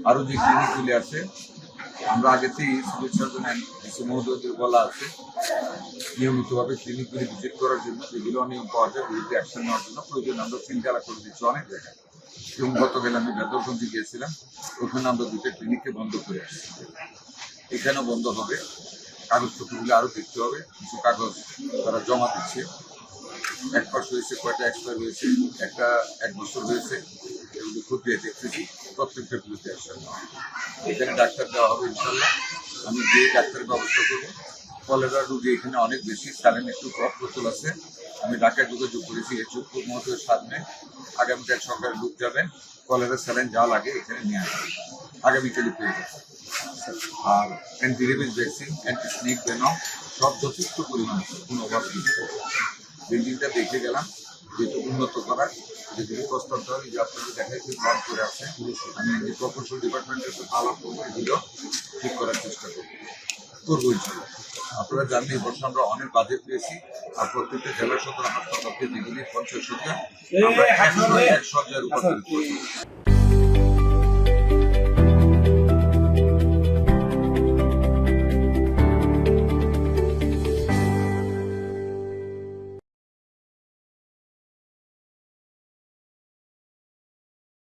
আরো যে ক্লিনিকগুলি আছে আমরা আগেতেই সিভিল সার্জন মহোদয়দের বলা আছে নিয়মিতভাবে ক্লিনিকগুলি ভিজিট করার জন্য যেগুলো অনিয়ম পাওয়া যায় বিরুদ্ধে অ্যাকশন নেওয়ার জন্য প্রয়োজন আমরা চিন্তা করে দিচ্ছি অনেক জায়গায়। এবং গতকাল আমি বেদরগঞ্জে গিয়েছিলাম, ওখানে আমরা দুটো ক্লিনিককে বন্ধ করে আসছি। এখানেও বন্ধ হবে। কাগজপত্রগুলি আরও দেখতে হবে, কিছু কাগজ তারা জমা দিচ্ছে। 1 মাস হয়েছে, কয়টা এক্সপায়ার হয়েছে, একটা 1 বছর হয়েছে, এগুলো খতিয়ে দেখতেছি। প্রত্যেকটা বিরুদ্ধে অ্যাকশন নেওয়া হবে। এখানে ডাক্তার দেওয়া হবে ইনশাল্লাহ। আমি গিয়ে ডাক্তারের ব্যবস্থা করবো। কলেরা রোগী এখানে অনেক বেশি, স্যালেন একটু প্রচল আছে। আমি ঢাকায় যোগাযোগ করেছি এইচও মহোদয়ের সামনে, আগামীকাল সরকারের লোক যাবেন, কলেরা স্যালেন যা লাগে এখানে নিয়ে আসবে, আগামীকালই পেয়ে যাবে। আর anti rabies vaccine, anti snake venom সব যথেষ্ট পরিমাণ আছে, কোনো অভাব নেই। বিল্ডিংটা দেখে গেলাম, যেহেতু উন্নত করার যেগুলি প্রস্তাব দেওয়া যে আপনারা দেখাই যে প্ল্যান করে আছে, আমি যে প্রকৌশল ডিপার্টমেন্টের সাথে আলাপ করবো, এগুলো ঠিক করার চেষ্টা করবো ইনশাল্লাহ। আপনারা জানেন এই বছর আমরা অনেক বাজেট পেয়েছি, আর প্রত্যেকটা জেলা সদর হাসপাতালকে যেগুলি 50 শয্যা আমরা 100 শয্যার উপর